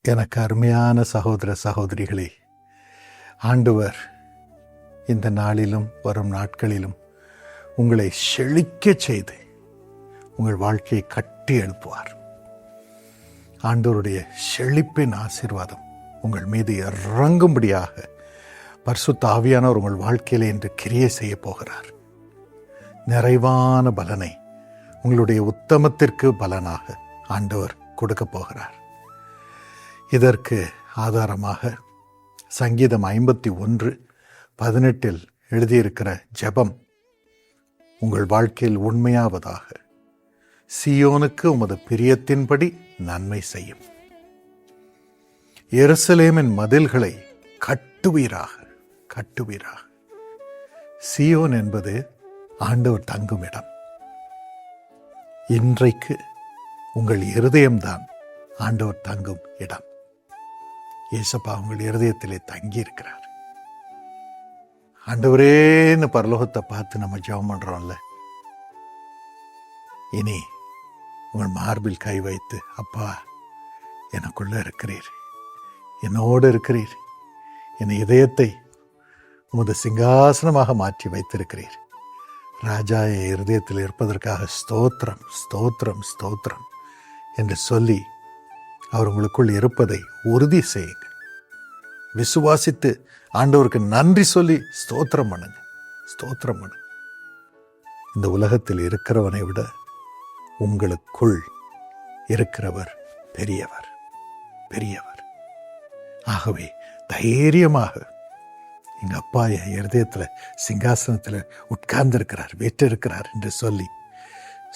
எனக்கு அருமையான சகோதர சகோதரிகளே, ஆண்டவர் இந்த நாளிலும் வரும் நாட்களிலும் உங்களை செழிக்கச் செய்து உங்கள் வாழ்க்கையை கட்டி எழுப்புவார். ஆண்டவருடைய செழிப்பின் ஆசீர்வாதம் உங்கள் மீது இறங்கும்படியாக பரிசுத்த ஆவியானவர் உங்கள் வாழ்க்கையிலே இன்று கிரியை செய்ய போகிறார். நிறைவான பலனை உங்களுடைய உத்தமத்திற்கு பலனாக ஆண்டவர் கொடுக்க போகிறார். இதற்கு ஆதாரமாக சங்கீதம் 51:18 எழுதியிருக்கிற ஜெபம் உங்கள் வாழ்க்கையில் உண்மையாவதாக. சீயோனுக்கு உமது பிரியத்தின்படி நன்மை செய்யும். எருசலேமின் மதில்களை கட்டுவீராக. சீயோன் என்பது ஆண்டவர் தங்கும் இடம். இன்றைக்கு உங்கள் இருதயம்தான் ஆண்டவர் தங்கும் இடம். இயேசப்பா உங்கள் இருதயத்திலே தங்கி இருக்கிறார். ஆண்டவரேன்னு பரலோகத்தை பார்த்து நம்ம ஜெபம் பண்றோம்ல, இனி உங்கள் மார்பில் கை வைத்து, அப்பா எனக்குள்ள இருக்கிறீர், என்னோடு இருக்கிறீர், என் இதயத்தை உமது சிங்காசனமாக மாற்றி வைத்திருக்கிறீர். ராஜா என் இருதயத்தில் இருப்பதற்காக ஸ்தோத்திரம் ஸ்தோத்திரம் ஸ்தோத்திரம் என்று சொல்லி அவர் உங்களுக்குள் இருப்பதை உறுதி செய்யுங்கள். விசுவாசித்து ஆண்டவருக்கு நன்றி சொல்லி ஸ்தோத்திரம் பண்ணுங்க. இந்த உலகத்தில் இருக்கிறவனை விட உங்களுக்குள் இருக்கிறவர் பெரியவர். ஆகவே தைரியமாக எங்க அப்பா என் இருதயத்தில் சிங்காசனத்தில் உட்கார்ந்திருக்கிறார், வீற்றிருக்கிறார் என்று சொல்லி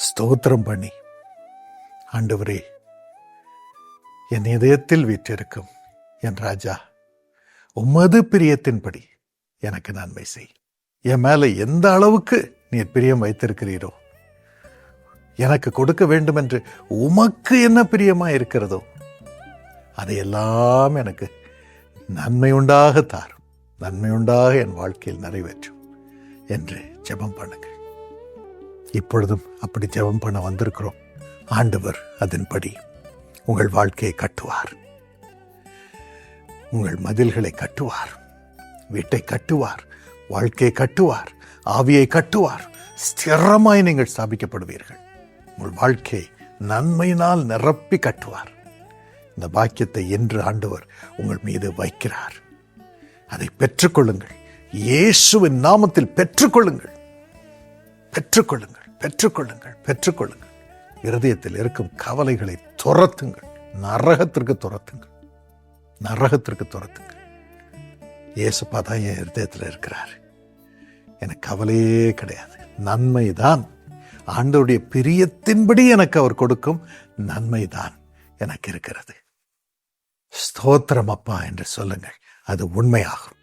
ஸ்தோத்திரம் பண்ணி, ஆண்டவரே என் இதயத்தில் வீற்றிருக்கும் என் ராஜா, உமது பிரியத்தின்படி எனக்கு நன்மை செய். என் மேல எந்த அளவுக்கு நீர் பிரியம் வைத்திருக்கிறீரோ, எனக்கு கொடுக்க வேண்டும் என்று உமக்கு என்ன பிரியமா இருக்கிறதோ அதையெல்லாம் எனக்கு நன்மை உண்டாக தாரும், நன்மை உண்டாக என் வாழ்க்கையில் நிறைவேற்றும் என்று ஜெபம் பண்ணுங்கள். இப்பொழுதும் அப்படி ஜெபம் பண்ண வந்திருக்கிறோம். ஆண்டவர் அதன்படி உங்கள் வாழ்க்கையை கட்டுவார், உங்கள் மதில்களை கட்டுவார், வீட்டை கட்டுவார், வாழ்க்கையை கட்டுவார், ஆவியை கட்டுவார். ஸ்திரமாய் நீங்கள் ஸ்தாபிக்கப்படுவீர்கள். உங்கள் வாழ்க்கையை நன்மையினால் நிரப்பி கட்டுவார். இந்த பாக்கியத்தை என்று ஆண்டவர் உங்கள் மீது வைக்கிறார். அதை பெற்றுக்கொள்ளுங்கள். இயேசுவின் நாமத்தில் பெற்றுக்கொள்ளுங்கள். இருதயத்தில் இருக்கும் கவலைகளை துரத்துங்கள். நரகத்திற்கு துரத்துங்கள். இயேசுப்பா தான் என் இருதயத்தில் இருக்கிறார். எனக்கு கவலையே கிடையாது. நன்மைதான், ஆண்டவருடைய பிரியத்தின்படி எனக்கு அவர் கொடுக்கும் நன்மைதான் எனக்கு இருக்கிறது. ஸ்தோத்திரம் அப்பா என்று சொல்லுங்கள். அது உண்மையாகும்.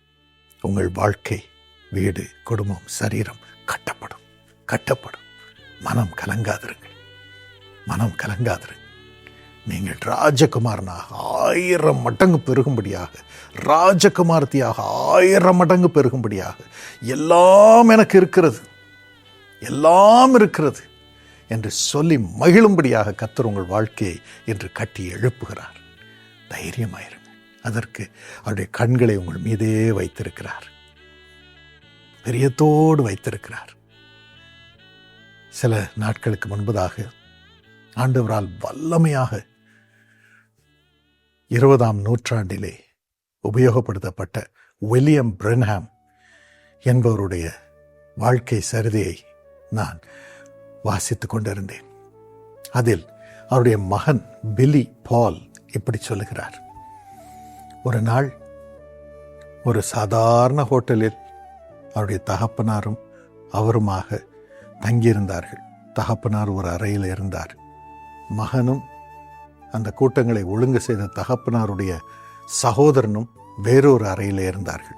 உங்கள் வாழ்க்கை, வீடு, குடும்பம், சரீரம் கட்டப்படும். மனம் கலங்காதிருங்கள். நீங்கள் ராஜகுமாரனாக 1000 மடங்கு பெருகும்படியாக, ராஜகுமாரத்தியாக 1000 மடங்கு பெருகும்படியாக எல்லாம் எனக்கு இருக்கிறது என்று சொல்லி மகிழும்படியாக கர்த்தர் உங்கள் வாழ்க்கையை இன்று கட்டி எழுப்புகிறார். தைரியமாயிருங்கள். அதற்கு அவருடைய கண்களை உங்கள் மீதே வைத்திருக்கிறார், பிரியத்தோடு வைத்திருக்கிறார். சில நாட்களுக்கு முன்பதாக ஆண்டவரால் வல்லமையாக 20ஆம் நூற்றாண்டிலே உபயோகப்படுத்தப்பட்ட வில்லியம் பிரென்ஹாம் என்பவருடைய வாழ்க்கை சரிதையை நான் வாசித்துக் கொண்டிருந்தேன். அதில் அவருடைய மகன் பில்லி பால் இப்படி சொல்லுகிறார். ஒரு நாள் ஒரு சாதாரண ஹோட்டலில் அவருடைய தகப்பனாரும் அவருமாக தங்கியிருந்தார்கள். தகப்பனார் ஒரு அறையில் இருந்தார். மகனும் அந்த கூட்டங்களை ஒழுங்கு செய்த தகப்பனாருடைய சகோதரனும் வேறொரு அறையில் இருந்தார்கள்.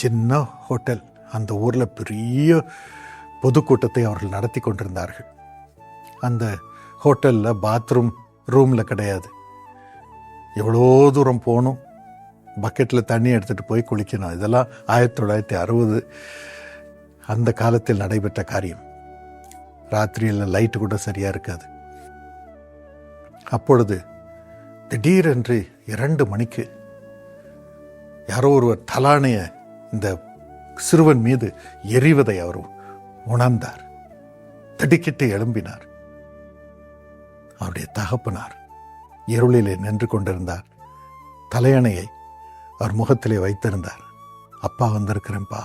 சின்ன ஹோட்டல், அந்த ஊரில் பெரிய பொதுக்கூட்டத்தை அவர்கள் நடத்தி கொண்டிருந்தார்கள். அந்த ஹோட்டலில் பாத்ரூம் ரூமில் கிடையாது. எவ்வளோ தூரம் போகணும், பக்கெட்டில் தண்ணி எடுத்துகிட்டு போய் குளிக்கணும். இதெல்லாம் 1960 அந்த காலத்தில் நடைபெற்ற காரியம். ராத்திரியில் லைட்டு கூட சரியாக இருக்காது. அப்பொழுது திடீரென்று 2 மணிக்கு யாரோ ஒருவர் தலானைய இந்த சிறுவன் மீது எறிவதை அவர் உணர்ந்தார். திடுக்கிட்டு எழும்பினார். அவருடைய தகப்பனார் இருளிலே நின்று கொண்டிருந்தார். தலையணையை அவர் முகத்திலே வைத்திருந்தார். அப்பா வந்திருக்கிறேன்ப்பா,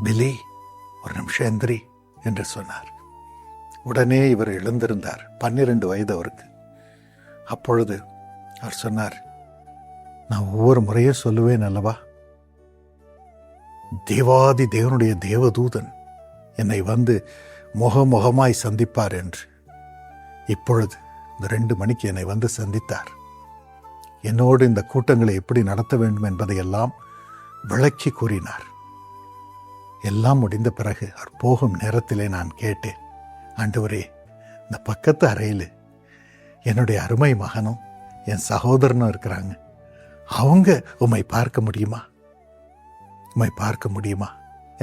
பிலி ஒரு நிமிஷம் எந்திரி என்று சொன்னார். உடனே இவர் எழுந்திருந்தார். 12 வயது அவருக்கு. அப்பொழுது அவர் சொன்னார், நான் ஒவ்வொரு முறையும் சொல்லுவேன் அல்லவா, தேவாதி தேவனுடைய தேவதூதன் என்னை வந்து முகமுகமாய் சந்திப்பார் என்று. இப்பொழுது இந்த 2 மணிக்கு என்னை வந்து சந்தித்தார். என்னோடு இந்த கூட்டங்களை எப்படி நடத்த வேண்டும் என்பதையெல்லாம் விளக்கி கூறினார். எல்லாம் முடிந்த பிறகு அவர் போகும் நேரத்திலே நான் கேட்டேன், ஆண்டவரே, இந்த பக்கத்து அறையில் என்னுடைய அருமை மகனும் என் சகோதரனும் இருக்கிறாங்க, அவங்க உம்மை பார்க்க முடியுமா, உம்மை பார்க்க முடியுமா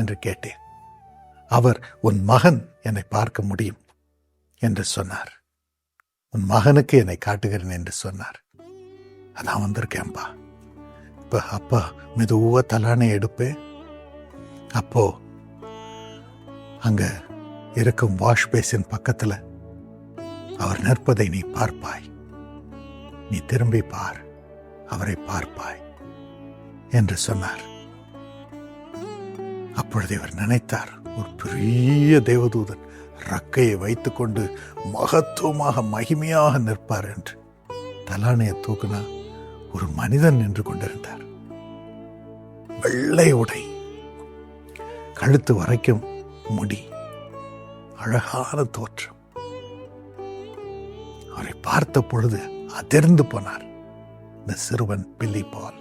என்று கேட்டேன். அவர் உன் மகன் என்னை பார்க்க முடியும் என்று சொன்னார். உன் மகனுக்கு என்னை காட்டுகிறேன் என்று சொன்னார். அதான் வந்திருக்கேன்பா. இப்போ அப்பா மெதுவா தலானை எடுப்பேன். அப்போ அங்க இருக்கும் வாஷ் பேசின் பக்கத்துல அவர் நிற்பதை நீ பார்ப்பாய். நீ திரும்பி பார், அவரை பார்ப்பாய் என்று சொன்னார். அப்பொழுது இவர் நினைத்தார், ஒரு பெரிய தேவதூதன் ரக்கையை வைத்துக்கொண்டு மகத்துவமாக மகிமையாக நிற்பார் என்று. தலானையை தூக்குனா ஒரு மனிதன் நின்று கொண்டிருந்தார். வெள்ளை உடை, கழுத்து வரைக்கும் முடி, அழகான தோற்றம். அவரை பார்த்த பொழுது அதிர்ந்து போனார் இந்த சிறுவன் பில்லி பால்.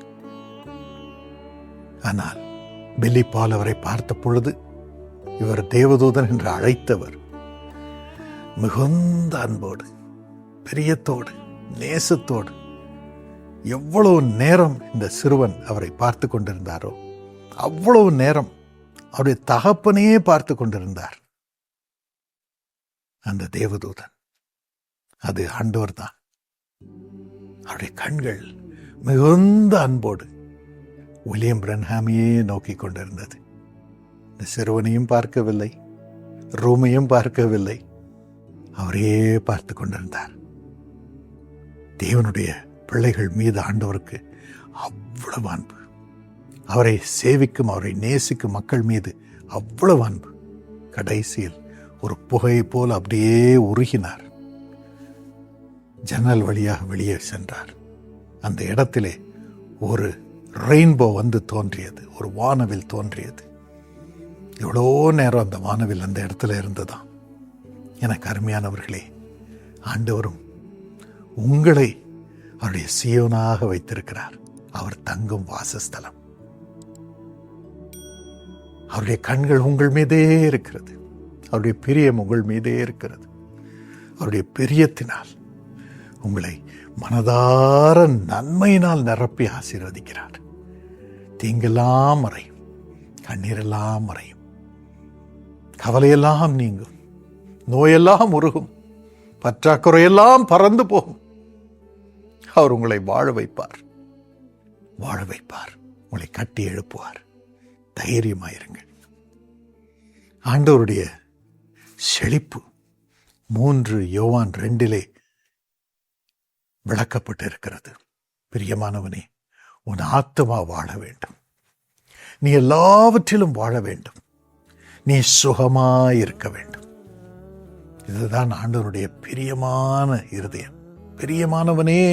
ஆனால் பில்லி பால் அவரை பார்த்த பொழுது இவர் தேவதூதன் என்று அழைத்தவர் மிகுந்த அன்போடு, பிரியத்தோடு, நேசத்தோடு எவ்வளவு நேரம் இந்த சிறுவன் அவரை பார்த்து கொண்டிருந்தாரோ அவ்வளவு நேரம் அவருடைய தகப்பனையே பார்த்து கொண்டிருந்தார். அந்த தேவதூதன் அது ஆண்டவர் தான். அவருடைய கண்கள் மிகுந்த அன்போடு வில்லியம் பிரன்ஹாமையே நோக்கி கொண்டிருந்தது. இந்த சிறுவனையும் பார்க்கவில்லை, ரூமையும் பார்க்கவில்லை, அவரையே பார்த்து கொண்டிருந்தார். தேவனுடைய பிள்ளைகள் மீது ஆண்டவருக்கு அவ்வளவு அன்பு. அவரை சேவிக்கும், அவரை நேசிக்கும் மக்கள் மீது அவ்வளவு அன்பு. கடைசியில் ஒரு புகை போல் அப்படியே உருகினார். ஜன்னல் வழியாக வெளியே சென்றார். அந்த இடத்திலே ஒரு ரெயின்போ வந்து தோன்றியது, ஒரு வானவில் தோன்றியது. எவ்வளோ நேரம் அந்த வானவில் அந்த இடத்துல இருந்ததாம். எனக்கு அருமையானவர்களே, ஆண்டவரும் உங்களை அவருடைய சீயோனாக வைத்திருக்கிறார். அவர் தங்கும் வாசஸ்தலம். அவருடைய கண்கள் உங்கள் மீதே இருக்கிறது. அவருடைய பிரியம் உங்கள் மீதே இருக்கிறது. அவருடைய பிரியத்தினால் உங்களை மனதார நன்மையினால் நிரப்பி ஆசீர்வதிக்கிறார். தீங்கெல்லாம் மறையும், கண்ணீரெல்லாம் மறையும், கவலையெல்லாம் நீங்கும், நோயெல்லாம் உருகும், பற்றாக்குறையெல்லாம் பறந்து போகும். அவர் உங்களை வாழ வைப்பார், வாழ வைப்பார், உங்களை கட்டி எழுப்புவார். தைரியமாயிருங்கள். ஆண்டவருடைய செழிப்பு 3 யோவான் 2 விளக்கப்பட்டு இருக்கிறது. பிரியமானவனே, உன் ஆத்துமா வாழ வேண்டும், நீ எல்லாவற்றிலும் வாழ வேண்டும், நீ சுகமாயிருக்க வேண்டும். இதுதான் ஆண்டவருடைய பிரியமான இருதயம். பிரியமானவனே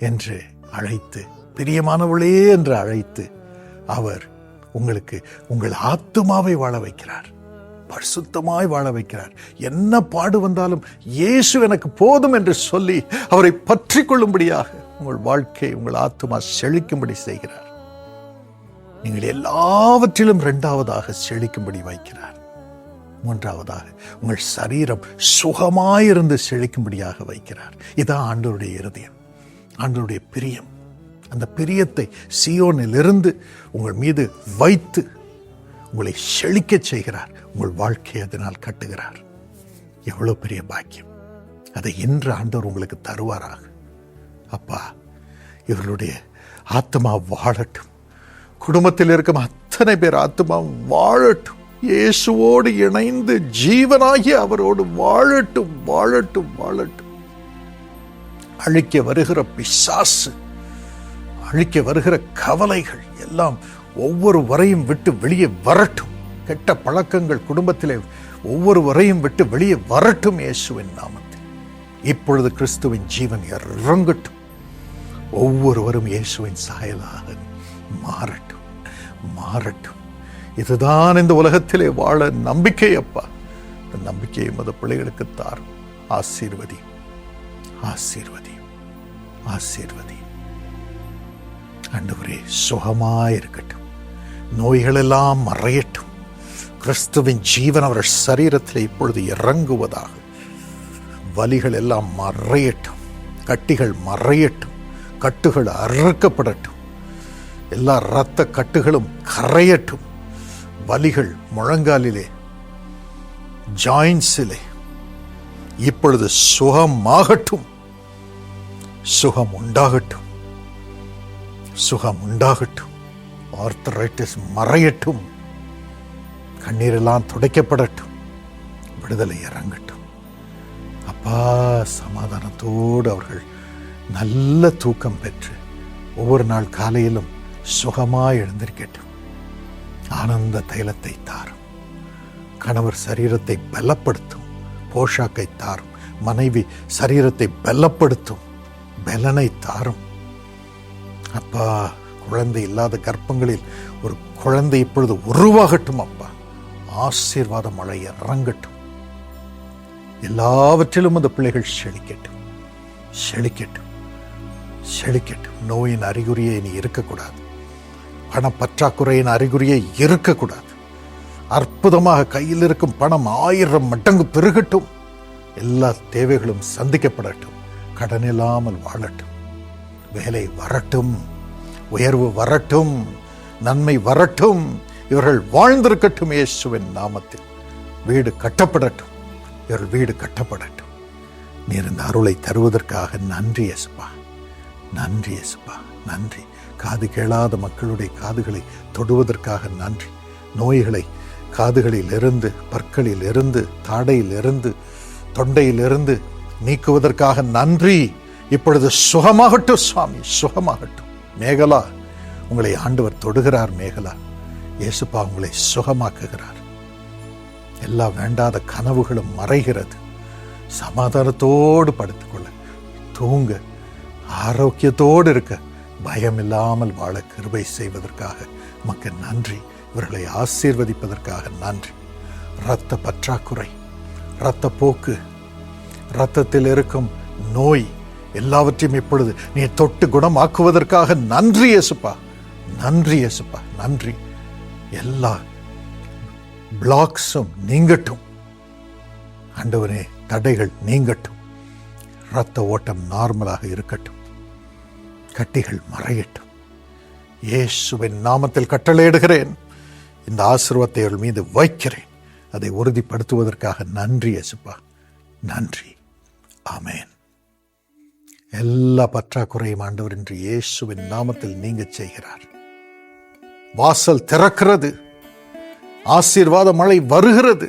என்று அழைத்து, பிரியமானவளே என்று அழைத்து அவர் உங்களுக்கு உங்கள் ஆத்துமாவை வாழ வைக்கிறார், பரிசுத்தமாய் வாழ வைக்கிறார். என்ன பாடு வந்தாலும் இயேசு எனக்கு போதும் என்று சொல்லி அவரை பற்றி கொள்ளும்படியாக உங்கள் வாழ்க்கை, உங்கள் ஆத்துமா செழிக்கும்படி செய்கிறார். நீங்கள் எல்லாவற்றிலும் 2வதாக செழிக்கும்படி வைக்கிறார். 3வதாக உங்கள் சரீரம் சுகமாயிருந்து செழிக்கும்படியாக வைக்கிறார். இதான் ஆண்டவருடைய இருதயம், ஆண்டவருடைய பிரியம். அந்த பிரியத்தை சீயோனில் இருந்து உங்கள் மீது வைத்து உங்களை செழிக்க செய்கிறார். உங்கள் வாழ்க்கையை அதனால் கட்டுகிறார். எவ்வளவு பெரிய பாக்கியம்! அதை இன்று ஆண்டவர் உங்களுக்கு தருவாராக. அப்பா, இவர்களுடைய ஆத்மா வாழட்டும். குடும்பத்தில் இருக்கும் அத்தனை பேர் ஆத்மா வாழட்டும். இயேசுவோடு இணைந்து ஜீவனாகி அவரோடு வாழட்டும், வாழட்டும், வாழட்டும். அழிக்க வருகிற பிசாசு, அழிக்க வருகிற கவலைகள் எல்லாம் ஒவ்வொருவரையும் விட்டு வெளியே வரட்டும். கெட்ட பழக்கங்கள் குடும்பத்திலே ஒவ்வொருவரையும் விட்டு வெளியே வரட்டும் இயேசுவின் நாமத்தில். இப்பொழுது கிறிஸ்துவின் ஜீவன் இறங்கட்டும். ஒவ்வொருவரும் இயேசுவின் சாயலாக மாறட்டும், மாறட்டும். இதுதான் இந்த உலகத்திலே வாழ நம்பிக்கை. அப்பா, இந்த நம்பிக்கையை மத பிள்ளைகளுக்கு தாரும். ஆசீர்வதி, ஆசீர்வதி, ஆசீர்வதி. ஆண்டவரே, சுகமாயிருக்கட்டும். நோய்கள் எல்லாம் மறையட்டும். கிறிஸ்துவின் ஜீவன் அவர் சரீரத்தில் இப்பொழுது இறங்குவதாக. வலிகள் எல்லாம் மறையட்டும், கட்டிகள் மறையட்டும், கட்டுகள் அறுக்கப்படட்டும், எல்லா இரத்த கட்டுகளும் கரையட்டும். வலிகள் முழங்காலிலே, ஜாயின்ஸிலே இப்பொழுது சுகமாகட்டும், சுகம் உண்டாகட்டும், சுகம் உண்டாகட்டும். ஆர்த்தரைட்டிஸ் மறையட்டும், கண்ணீரெல்லாம் துடைக்கப்படட்டும், விடுதலை இறங்கட்டும். அப்பா, சமாதானத்தோடு அவர்கள் நல்ல தூக்கம் பெற்று ஒவ்வொரு நாள் காலையிலும் சுகமாய் எழுந்திருக்கட்டும். ஆனந்த தைலத்தை தாரும். கணவர் சரீரத்தை பலப்படுத்தும். போஷாக்கை தாரும். மனைவி சரீரத்தை பலப்படுத்தும். பலனை தாரும். அப்பா, குழந்தை இல்லாத கர்ப்பங்களில் ஒரு குழந்தை இப்பொழுது உருவாகட்டும். அப்பா, ஆசீர்வாத மழை இறங்கட்டும். எல்லாவற்றிலும் அந்த பிள்ளைகள் செழிக்கட்டும், செழிக்கட்டும், செழிக்கட்டும். நோயின் அறிகுறியை இனி இருக்கக்கூடாது. பணப்பற்றாக்குறையின் அறிகுறியை இருக்கக்கூடாது. அற்புதமாக கையில் இருக்கும் பணம் 1000 மடங்கு பெருகட்டும். எல்லா தேவைகளும் சந்திக்கப்படட்டும். கடன் இல்லாமல் வாழட்டும். வேலை வரட்டும், உயர்வு வரட்டும், நன்மை வரட்டும். இவர்கள் வாழ்ந்திருக்கட்டும் இயேசுவின் நாமத்தில். வீடு கட்டப்படட்டும், இவர்கள் வீடு கட்டப்படட்டும். நீர் இந்த அருளை தருவதற்காக நன்றி இயேசுப்பா, நன்றி இயேசுப்பா, நன்றி. காது கேளாத மக்களுடைய காதுகளை தொடுவதற்காக நன்றி. நோய்களை காதுகளில் இருந்து, பற்களில் இருந்து, தாடையில் இருந்து, தொண்டையில் இருந்து நீக்குவதற்காக நன்றி. இப்பொழுது சுகமாகட்டும் சுவாமி, சுகமாகட்டும். மேகலா, உங்களை ஆண்டவர் தொடுகிறார். மேகலா, இயேசுப்பா உங்களை சுகமாக்குகிறார். எல்லா வேண்டாத கனவுகளும் மறைகிறது. சமாதானத்தோடு படுத்துக்கொள்ள, தூங்க, ஆரோக்கியத்தோடு இருக்க, பயம் இல்லாமல் வாழ கிருபை செய்வதற்காக உமக்கு நன்றி. இவர்களை ஆசீர்வதிப்பதற்காக நன்றி. இரத்த பற்றாக்குறை, இரத்த போக்கு, இரத்தத்தில் இருக்கும் நோய் எல்லாவற்றையும் இப்பொழுது நீ தொட்டு குணமாக்குவதற்காக நன்றி இயேசுப்பா, நன்றி இயேசுப்பா, நன்றி. எல்லா பிளாக்ஸும் நீங்கட்டும் ஆண்டவரே, தடைகள் நீங்கட்டும். இரத்த ஓட்டம் நார்மலாக இருக்கட்டும். கட்டிகள் மறையட்டும். இயேசுவின் நாமத்தில் கட்டளையிடுகிறேன். இந்த ஆசீர்வாதத்தை அவர்கள் மீது வைக்கிறேன். அதை உறுதிப்படுத்துவதற்காக நன்றி இயேசுப்பா, நன்றி. ஆமென். எல்லா பற்றாக்குறையும் ஆண்டவர் இன்று இயேசுவின் நாமத்தில் நீங்க செய்கிறார். வாசல் திறக்கிறது. ஆசீர்வாத மழை வருகிறது.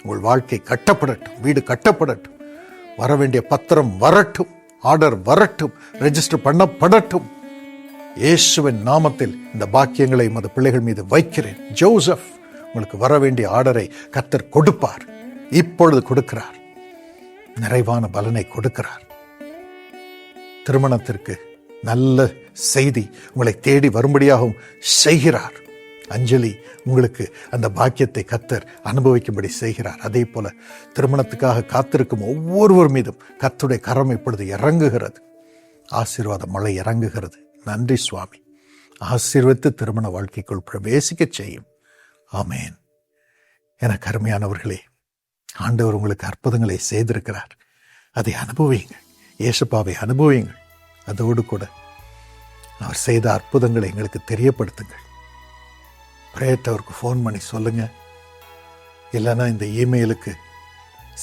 உங்கள் வாழ்க்கை கட்டப்படட்டும், வீடு கட்டப்படட்டும், வர வேண்டிய பத்திரம் வரட்டும், ஆர்டர் வரட்டும், ரெஜிஸ்டர் பண்ணப்படட்டும். இயேசுவின் நாமத்தில் இந்த பாக்கியங்களை மத பிள்ளைகள் மீது வைக்கிறேன். ஜோசப், உங்களுக்கு வர வேண்டிய ஆர்டரை கர்த்தர் கொடுப்பார். இப்பொழுது கொடுக்கிறார். நிறைவான பலனை கொடுக்கிறார். திருமணத்திற்கு நல்ல செய்தி உங்களை தேடி வரும்படியாகவும் செய்கிறார். அஞ்சலி, உங்களுக்கு அந்த பாக்கியத்தை கர்த்தர் அனுபவிக்கும்படி செய்கிறார். அதே போல திருமணத்துக்காக காத்திருக்கும் ஒவ்வொருவர் மீதும் கர்த்தருடைய கரம் இப்பொழுது இறங்குகிறது. ஆசீர்வாத மழை இறங்குகிறது. நன்றி சுவாமி. ஆசீர்வதித்து திருமண வாழ்க்கைக்குள் பிரவேசிக்க செய்யும். ஆமேன். எனக்கு அருமையானவர்களே, ஆண்டவர் உங்களுக்கு அற்புதங்களை செய்திருக்கிறார். அதை அனுபவியுங்கள். இயேசுப்பாவை அனுபவியுங்கள். அதோடு கூட அவர் செய்த அற்புதங்களை எங்களுக்கு தெரியப்படுத்துங்கள். பிரேட்டவருக்கு ஃபோன் பண்ணி சொல்லுங்க. இல்லைன்னா இந்த இமெயிலுக்கு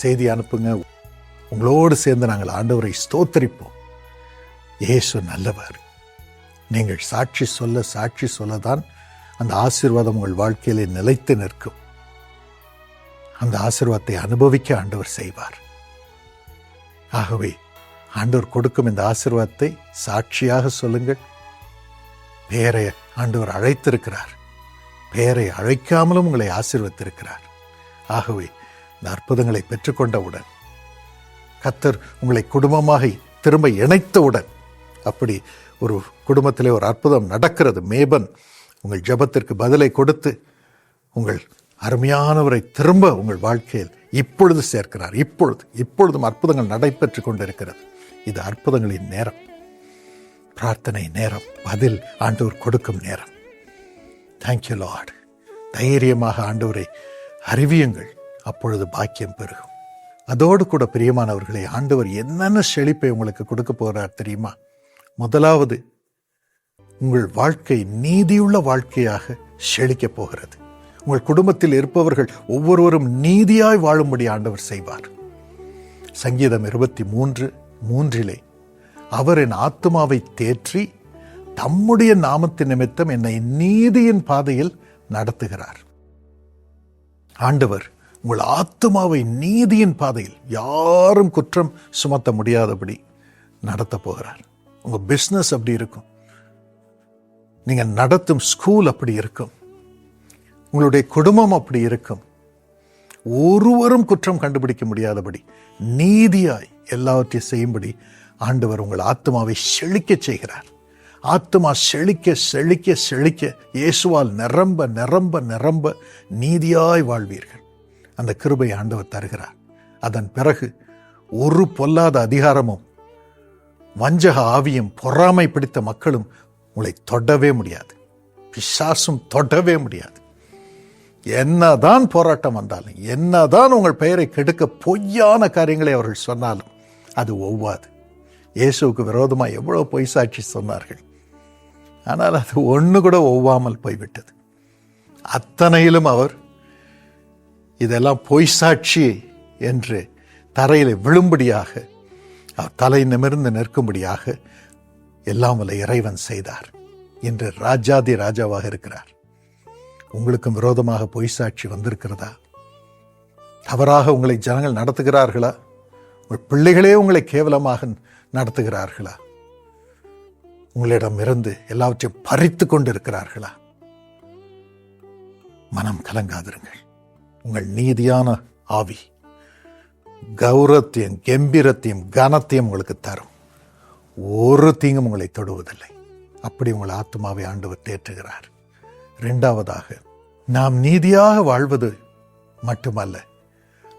செய்தி அனுப்புங்க. உங்களோடு சேர்ந்து நாங்கள் ஆண்டவரை ஸ்தோத்தரிப்போம். இயேசு நல்லவர். நீங்கள் சாட்சி சொல்லதான் அந்த ஆசீர்வாதம் உங்கள் வாழ்க்கையிலே நிலைத்து நிற்கும். அந்த ஆசீர்வாதத்தை அனுபவிக்க ஆண்டவர் செய்வார். ஆகவே ஆண்டவர் கொடுக்கும் இந்த ஆசீர்வாதத்தை சாட்சியாக சொல்லுங்கள். பேரை ஆண்டவர் அழைத்திருக்கிறார். பேரை அழைக்காமலும் உங்களை ஆசீர்வதித்திருக்கிறார். ஆகவே இந்த அற்புதங்களை பெற்றுக்கொண்டவுடன், கர்த்தர் உங்களை குடும்பமாக திரும்ப இணைத்தவுடன், அப்படி ஒரு குடும்பத்திலே ஒரு அற்புதம் நடக்கிறது. மேபன் உங்கள் ஜெபத்திற்கு பதிலை கொடுத்து உங்கள் அருமையானவரை திரும்ப உங்கள் வாழ்க்கையில் இப்பொழுது சேர்க்கிறார். இப்பொழுதும் அற்புதங்கள் நடைபெற்று கொண்டிருக்கிறது. இது அற்புதங்களின் நேரம், பிரார்த்தனை நேரம், பதில் ஆண்டவர் கொடுக்கும் நேரம். Thank you Lord. தைரியமாக ஆண்டவரை அறிவியுங்கள், அப்பொழுது பாக்கியம் பெருகும். அதோடு கூட பிரியமானவர்களே, ஆண்டவர் என்னென்ன செழிப்பை உங்களுக்கு கொடுக்க போகிறார் தெரியுமா? முதலாவது, உங்கள் வாழ்க்கை நீதியுள்ள வாழ்க்கையாக செழிக்கப் போகிறது. உங்கள் குடும்பத்தில் இருப்பவர்கள் ஒவ்வொருவரும் நீதியாய் வாழும்படி ஆண்டவர் செய்வார். சங்கீதம் 23:3 அவர் என் ஆத்துமாவை தேற்றி தம்முடைய நாமத்தின் நிமித்தம் என்னை நீதியின் பாதையில் நடத்துகிறார். ஆண்டவர் உங்கள் ஆத்துமாவை நீதியின் பாதையில், யாரும் குற்றம் சுமத்த முடியாதபடி நடத்த போகிறார். உங்க பிசினஸ் அப்படி இருக்கும், நீங்க நடத்தும் ஸ்கூல் அப்படி இருக்கும், உங்களுடைய குடும்பம் அப்படி இருக்கும். ஒருவரும் குற்றம் கண்டுபிடிக்க முடியாதபடி நீதியாய் எல்லாவற்றையும் செய்யும்படி ஆண்டவர் உங்கள் ஆத்துமாவை செழிக்க செய்கிறார். ஆத்துமா செழிக்க செழிக்க செழிக்க இயேசுவால் நிரம்ப நிரம்ப நிரம்ப நீதியாய் வாழ்வீர்கள். அந்த கிருபை ஆண்டவர் தருகிறார். அதன் பிறகு ஒரு பொல்லாத அதிகாரமும் வஞ்சக ஆவியும் பொறாமை பிடித்த மக்களும் உங்களை தொடவே முடியாது. பிசாசும் தொடவே முடியாது. என்னதான் போராட்டம் வந்தாலும், என்னதான் உங்கள் பெயரை கெடுக்க பொய்யான காரியங்களை அவர்கள் சொன்னாலும் அது ஒவ்வாது. இயேசுவுக்கு விரோதமாக எவ்வளவு பொய் சாட்சி சொன்னார்கள், ஆனால் அது ஒன்று கூட ஒவ்வாமல் போய்விட்டது. அத்தனையிலும் அவர் இதெல்லாம் பொய் சாட்சி என்று தரையில் விழும்படியாக, அவர் தலை நிமிர்ந்து நிற்கும்படியாக எல்லாம் வல்ல இறைவன் செய்தார். இன்று ராஜாதி ராஜாவாக இருக்கிறார். உங்களுக்கும் விரோதமாக பொய் சாட்சி வந்திருக்கிறதா? தவறாக உங்களை ஜனங்கள் நடத்துகிறார்களா? உங்கள் பிள்ளைகளே உங்களை கேவலமாக நடத்துகிறார்களா? உங்களிடமிருந்து எல்லாவற்றையும் பறித்து கொண்டு இருக்கிறார்களா? மனம் கலங்காதிருங்கள். உங்கள் நீதியான ஆவி கௌரவத்தையும் கம்பீரத்தையும் கனத்தையும் உங்களுக்கு தரும். ஒரு தீங்கும் உங்களை தொடுவதில்லை. அப்படி உங்கள் ஆத்மாவை ஆண்டவர் தேற்றுகிறார். இரண்டாவதாக, நாம் நீதியாக வாழ்வது மட்டுமல்ல,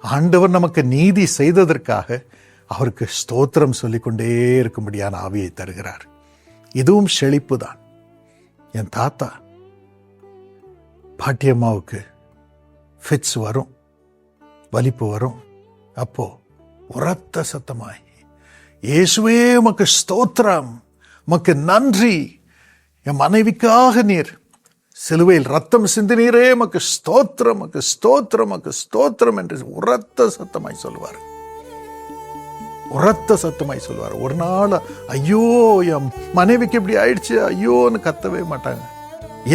ஆண்டவர் நமக்கு நீதி செய்ததற்காக அவருக்கு ஸ்தோத்திரம் சொல்லிக்கொண்டே இருக்கும்படியான ஆவியை தருகிறார். இதுவும் செழிப்பு தான். என் தாத்தா பாட்டியம்மாவுக்கு ஃபிட்ஸ் வரும், வலிப்பு வரும். அப்போ உரத்த சத்தமாய், இயேசுவே உமக்கு ஸ்தோத்திரம், உமக்கு நன்றி, என் மனைவிக்காக நீர் சிலுவையில் ரத்தம் சிந்தினீரே, உமக்கு ஸ்தோத்திரம், உமக்கு ஸ்தோத்திரம், உமக்கு ஸ்தோத்திரம் என்று உரத்த சத்தமாய் சொல்லுவார். உரத்த சத்தமாய் சொல்லுவார். ஒரு நாள் ஐயோ என் மனைவிக்கு இப்படி ஆயிடுச்சு ஐயோன்னு கத்தவே மாட்டாங்க.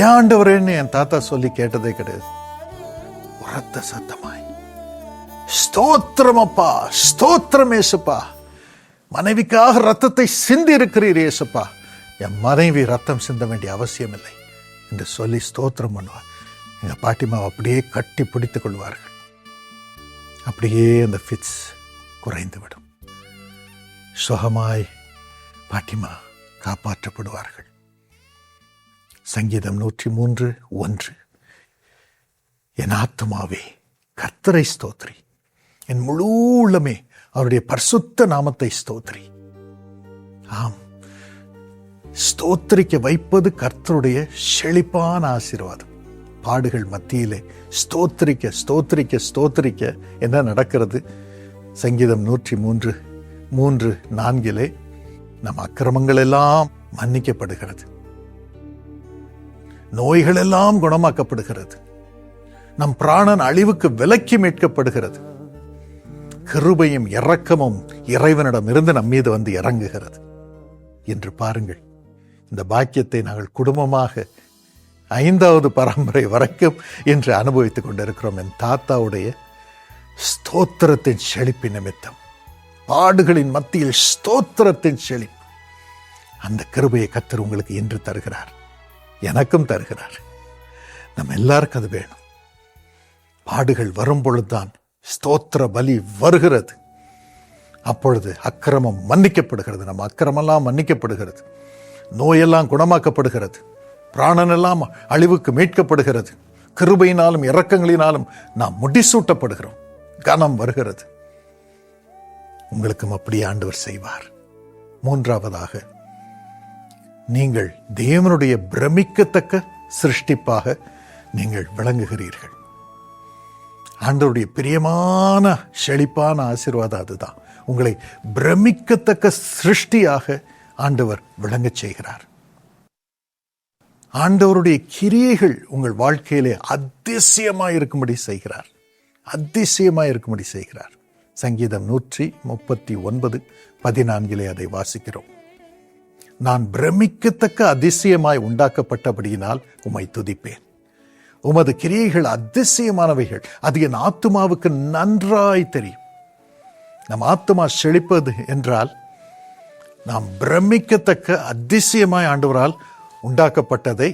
ஏன் ஆண்டவரேன்னு என் தாத்தா சொல்லி கேட்டதே கிடையாது. உரத்த சத்தமாய் ஸ்தோத்திரம் அப்பா, ஸ்தோத்திரம் ஏசப்பா, மனைவிக்காக ரத்தத்தை சிந்தி இருக்கிறீர் ஏசப்பா, என் மனைவி ரத்தம் சிந்த வேண்டிய அவசியம் இல்லை என்று சொல்லி ஸ்தோத்திரம் பண்ணுவார். எங்க பாட்டிமா அப்படியே கட்டி பிடித்துக் கொள்வார்கள். அப்படியே அந்த ஃபிட்ஸ் குறைந்துவிடும். சுகமாய் பாட்டிமா காப்பாற்றப்படுவார்கள். சங்கீதம் 103:1 என் ஆத்துமாவே கர்த்தரை ஸ்தோத்திரி, என் முழு உள்ளமே அவருடைய பரிசுத்த நாமத்தை ஸ்தோத்திரி. ஆம், ஸ்தோத்திரிக்க வைப்பது கர்த்தருடைய செழிப்பான ஆசீர்வாதம். பாடுகள் மத்தியிலே ஸ்தோத்திரிக்க ஸ்தோத்திரிக்க ஸ்தோத்திரிக்க என்ன நடக்கிறது? சங்கீதம் 103:3-4 நம் அக்கிரமங்கள் எல்லாம் மன்னிக்கப்படுகிறது, நோய்கள் எல்லாம் குணமாக்கப்படுகிறது, நம் பிராணன் அழிவுக்கு விலக்கி மீட்கப்படுகிறது. கிருபையும் இரக்கமும் இறைவனிடமிருந்து நம் மீது வந்து இறங்குகிறது. என்று பாருங்கள், இந்த பாக்கியத்தை நாங்கள் குடும்பமாக 5வது பரம்பரை வரைக்கும் இன்று அனுபவித்துக் கொண்டிருக்கிறோம். என் தாத்தாவுடைய ஸ்தோத்திரத்தின் செழிப்பு நிமித்தம், பாடுகளின் மத்தியில் ஸ்தோத்திரத்தின் செழிப்பு, அந்த கிருபையை கர்த்தர் உங்களுக்கு இன்று தருகிறார், எனக்கும் தருகிறார். நம்ம எல்லாருக்கும் அது வேணும். பாடுகள் வரும் பொழுதுதான் ஸ்தோத்திர பலி வருகிறது. அப்பொழுது அக்கிரமம் மன்னிக்கப்படுகிறது, நம்ம அக்கிரமெல்லாம் மன்னிக்கப்படுகிறது, நோயெல்லாம் குணமாக்கப்படுகிறது, பிராணனெல்லாம் அழிவுக்கு மீட்கப்படுகிறது, கிருபையினாலும் இரக்கங்களினாலும் நாம் முடிசூட்டப்படுகிறோம், கனம் வருகிறது. உங்களுக்கும் அப்படி ஆண்டவர் செய்வார். 3வதாக, நீங்கள் தேவனுடைய பிரமிக்கத்தக்க சிருஷ்டிப்பாக நீங்கள் விளங்குகிறீர்கள். ஆண்டவருடைய பிரியமான செழிப்பான ஆசீர்வாதம் அதுதான். உங்களை பிரமிக்கத்தக்க சிருஷ்டியாக ஆண்டவர் விளங்கச் செய்கிறார். ஆண்டவருடைய கிரியைகள் உங்கள் வாழ்க்கையிலே அதிசயமாய் இருக்கும்படி செய்கிறார், அதிசயமாய் இருக்கும்படி செய்கிறார். சங்கீதம் 139:14 அதை வாசிக்கிறோம். நான் பிரமிக்கத்தக்க அதிசயமாய் உண்டாக்கப்பட்டபடியினால் உம்மை துதிப்பேன். உமது கிரியைகள் அதிசயமானவைகள், அது என் ஆத்துமாவுக்கு நன்றாய் தெரியும். நம் ஆத்துமா செழிப்பது என்றால் நாம் பிரமிக்கத்தக்க அதிசயமாய் ஆண்டவரால் உண்டாக்கப்பட்டதை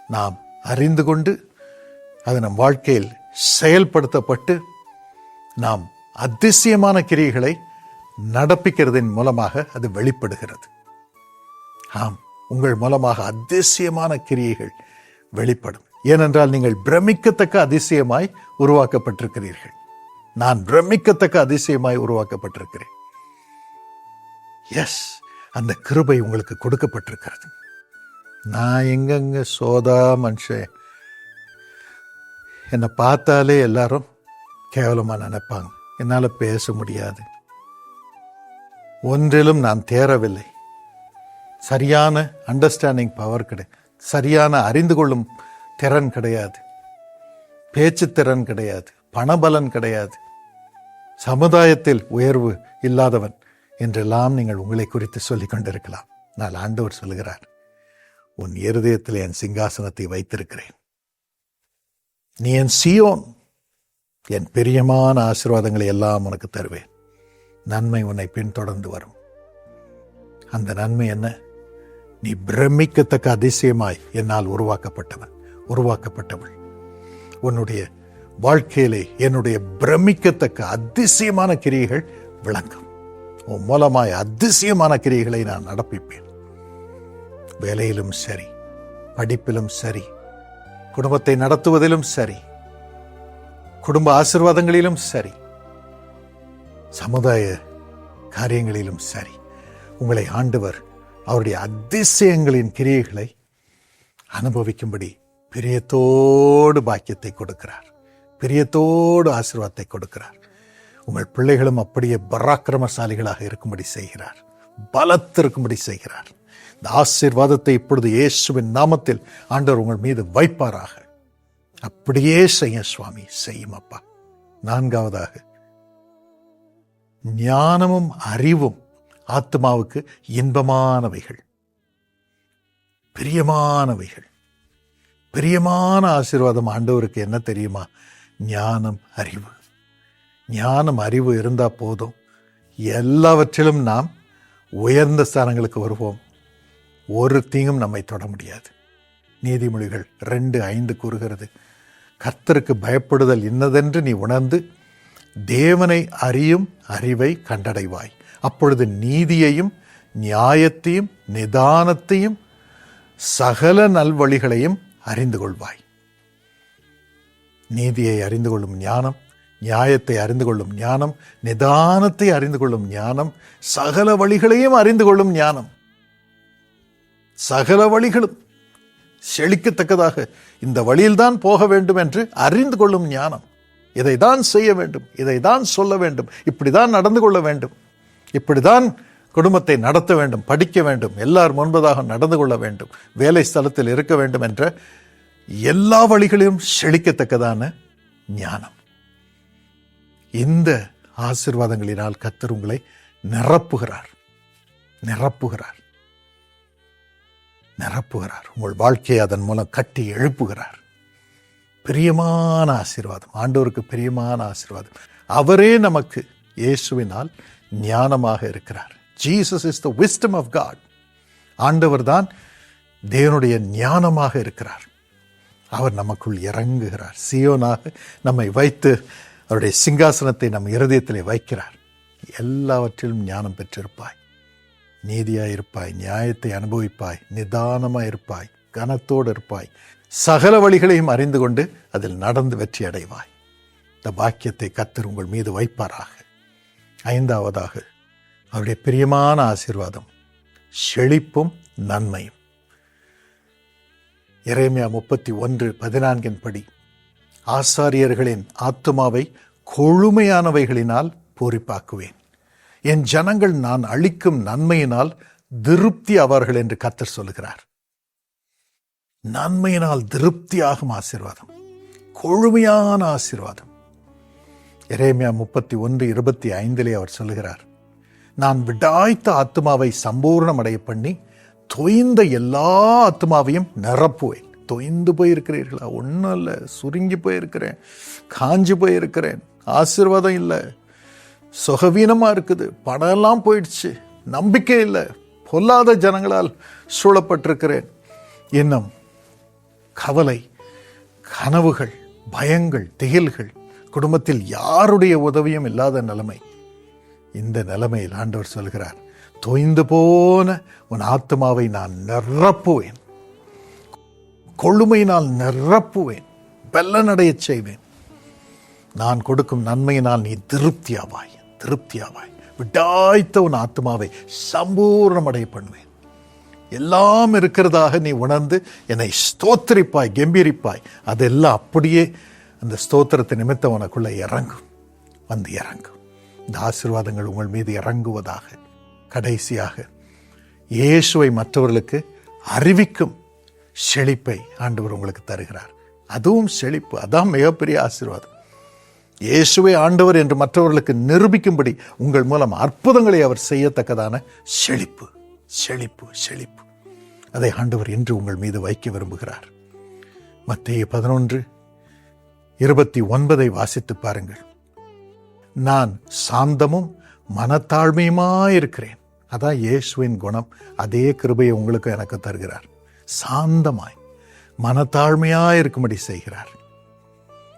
நாம் அறிந்து கொண்டு அது நம் வாழ்க்கையில் செயல்படுத்தப்பட்டு நாம் அதிசயமான கிரியைகளை நடப்பிக்கிறதின் மூலமாக அது வெளிப்படுகிறது. ஆம், உங்கள் மூலமாக அதிசயமான கிரியைகள் வெளிப்படும். ஏனென்றால் நீங்கள் பிரமிக்கத்தக்க அதிசயமாய் உருவாக்கப்பட்டிருக்கிறீர்கள். நான் பிரமிக்கத்தக்க அதிசயமாய் உருவாக்கப்பட்டிருக்கிறேன். எஸ், அந்த கிருபை உங்களுக்கு கொடுக்கப்பட்டிருக்கிறது. நான் எங்கெங்க சோதா மனுஷன், என்னை பார்த்தாலே எல்லாரும் கேவலமா நினைப்பாங்க, என்னால் பேச முடியாது, ஒன்றிலும் நான் தேரவில்லை, சரியான அண்டர்ஸ்டாண்டிங் பவர் கிடையாது, சரியான அறிந்து கொள்ளும் திறன் கிடையாது, பேச்சு திறன் கிடையாது, பணபலன் கிடையாது, சமுதாயத்தில் உயர்வு இல்லாதவன் என்றெல்லாம் நீங்கள் உங்களை குறித்து சொல்லிக் கொண்டிருக்கலாம். நான் ஆண்டவர் சொல்லுகிறார், உன் இருதயத்தில் என் சிங்காசனத்தை வைத்திருக்கிறேன். நீ என் சீயோன், என் பிரியமான ஆசீர்வாதங்களை எல்லாம் உனக்கு தருவேன். நன்மை உன்னை பின்தொடர்ந்து வரும். அந்த நன்மை என்ன? நீ பிரமிக்கத்தக்க அதிசயமாய் என்னால் உருவாக்கப்பட்டவள். உன்னுடைய வாழ்க்கையிலே என்னுடைய பிரமிக்கத்தக்க அதிசயமான கிரியைகள் விளங்கும். உன் மூலமாய் அதிசயமான கிரியைகளை நான் நடப்பிப்பேன். வேலையிலும் சரி, படிப்பிலும் சரி, குடும்பத்தை நடத்துவதிலும் சரி, குடும்ப ஆசீர்வாதங்களிலும் சரி, சமுதாய காரியங்களிலும் சரி, உங்களை ஆண்டவர் அவருடைய அதிசயங்களின் கிரியைகளை அனுபவிக்கும்படி பிரியத்தோடு பாக்கியத்தை கொடுக்கிறார், பிரியத்தோடு ஆசீர்வாதத்தை கொடுக்கிறார். உங்கள் பிள்ளைகளும் அப்படியே பராக்கிரமசாலிகளாக இருக்கும்படி செய்கிறார், பலத்திருக்கும்படி செய்கிறார். இந்த ஆசீர்வாதத்தை இப்பொழுது இயேசுவின் நாமத்தில் ஆண்டவர் உங்கள் மீது வைப்பாராக. அப்படியே செய்ய சுவாமி, செய்யும் அப்பா. 4வதாக, ஞானமும் அறிவும் ஆத்மாவுக்கு இன்பமானவைகள், பிரியமானவைகள். பிரியமான ஆசீர்வாதம் ஆண்டவருக்கு என்ன தெரியுமா? ஞானம், அறிவு. ஞானம், அறிவு இருந்தா போதும், எல்லாவற்றிலும் நாம் உயர்ந்த ஸ்தானங்களுக்கு வருவோம். ஒரு தீங்கும் நம்மை தொட முடியாது. நீதிமொழிகள் 2:5 கூறுகிறது, கர்த்தருக்கு பயப்படுதல் இன்னதென்று நீ உணர்ந்து தேவனை அறியும் அறிவை கண்டடைவாய். அப்பொழுது நீதியையும் நியாயத்தையும் நிதானத்தையும் சகல நல்வழிகளையும் அறிந்து கொள்வாய். நீதியை அறிந்து கொள்ளும் ஞானம், நியாயத்தை அறிந்து கொள்ளும் ஞானம், நிதானத்தை அறிந்து கொள்ளும் ஞானம், சகல வழிகளையும் அறிந்து கொள்ளும் ஞானம். சகல வழிகளும் செழிக்கத்தக்கதாக இந்த வழியில்தான் போக வேண்டும் என்று அறிந்து கொள்ளும் ஞானம். இதைதான் செய்ய வேண்டும், இதைதான் சொல்ல வேண்டும், இப்படிதான் நடந்து கொள்ள வேண்டும், இப்படிதான் குடும்பத்தை நடத்த வேண்டும், படிக்க வேண்டும், எல்லார் முன்பதாக நடந்து கொள்ள வேண்டும், வேலை ஸ்தலத்தில் இருக்க வேண்டும் என்ற எல்லா வழிகளிலும் செழிக்கத்தக்கதான ஞானம். இந்த ஆசீர்வாதங்களினால் கர்த்தர் உங்களை நிரப்புகிறார். உங்கள் வாழ்க்கையை அதன் மூலம் கட்டி எழுப்புகிறார். பிரியமான ஆசீர்வாதம், ஆண்டவருக்கு பிரியமான ஆசீர்வாதம். அவரே நமக்கு இயேசுவினால் ஞானமாக இருக்கிறார். Jesus is the wisdom of God. ஆண்டவர் தான் தேவனுடைய ஞானமாக இருக்கிறார். அவர் நமக்குள் இறங்குகிறார். சீயோனாக நம்மை வைத்து அவருடைய சிங்காசனத்தை நம் இருதயத்திலே வைக்கிறார். எல்லாவற்றிலும் ஞானம் பெற்றிருப்பாய், நீதியாயிருப்பாய், நியாயத்தை அனுபவிப்பாய், நிதானமாயிருப்பாய், கனத்தோடு இருப்பாய், சகல வழிகளையும் அறிந்து கொண்டு அதில் நடந்து வெற்றி அடைவாய். இந்த பாக்கியத்தை கர்த்தர் உங்கள் மீது வைப்பாராக. 5வதாக அவருடைய பிரியமான ஆசீர்வாதம் செழிப்பும் நன்மையும். எரேமியா 31:14 படி, ஆசாரியர்களின் ஆத்துமாவை கொழுமையானவைகளினால் பூரிப்பாக்குவேன், என் ஜனங்கள் நான் அளிக்கும் நன்மையினால் திருப்தி ஆவார்கள் என்று கர்த்தர் சொல்லுகிறார். நன்மையினால் திருப்தியாகும் ஆசீர்வாதம், கொழுமையான ஆசீர்வாதம். எரேமியா 31:25 அவர் சொல்லுகிறார், நான் விடாய்த்த ஆத்துமாவை சம்பூர்ணமடைய பண்ணி தொய்ந்த எல்லா ஆத்துமாவையும் நிரப்புவேன். தொய்ந்து போயிருக்கிறீர்களா? ஒன்றும் இல்லை, சுருங்கி போயிருக்கிறேன், காஞ்சி போயிருக்கிறேன், ஆசீர்வாதம் இல்லை, சுகவீனமாக இருக்குது, பணம் எல்லாம் போயிடுச்சு, நம்பிக்கை இல்லை, பொல்லாத ஜனங்களால் சூழப்பட்டிருக்கிறேன், இன்னும் கவலை, கனவுகள், பயங்கள், திகில்கள், குடும்பத்தில் யாருடைய உதவியும் இல்லாத நிலைமை. இந்த நிலைமையில் ஆண்டவர் சொல்கிறார், தொய்ந்து போன உன் ஆத்மாவை நான் நிரப்புவேன், கொழுமையினால் நிரப்புவேன், பலனடைய செய்வேன். நான் கொடுக்கும் நன்மையினால் நீ திருப்தியாவாய். விடாய்த்த உன் ஆத்மாவை சம்பூர்ணமடைய பண்ணுவேன். எல்லாம் இருக்கிறதாக நீ உணர்ந்து என்னை ஸ்தோத்திரிப்பாய், கம்பீரிப்பாய். அதெல்லாம் அப்படியே அந்த ஸ்தோத்திரத்தை நிமித்தம் உனக்குள்ள இறங்கும். இந்த ஆசீர்வாதங்கள் உங்கள் மீது இறங்குவதாக. கடைசியாக இயேசுவை மற்றவர்களுக்கு அறிவிக்கும் செழிப்பை ஆண்டவர் உங்களுக்கு தருகிறார். அதுவும் செழிப்பு, அதான் மிகப்பெரிய ஆசீர்வாதம். இயேசுவை ஆண்டவர் என்று மற்றவர்களுக்கு நிரூபிக்கும்படி உங்கள் மூலம் அற்புதங்களை அவர் செய்யத்தக்கதான செழிப்பு. அதை ஆண்டவர் இன்று உங்கள் மீது வைக்க விரும்புகிறார். மத்தேயு 11:29 வாசித்து பாருங்கள். நான் சாந்தமும் மனத்தாழ்மையுமாயிருக்கிறேன். அதான் இயேசுவின் குணம். அதே கிருபையை உங்களுக்கு எனக்கு தருகிறார். சாந்தமாய் மனத்தாழ்மையாயிருக்கும்படி செய்கிறார்.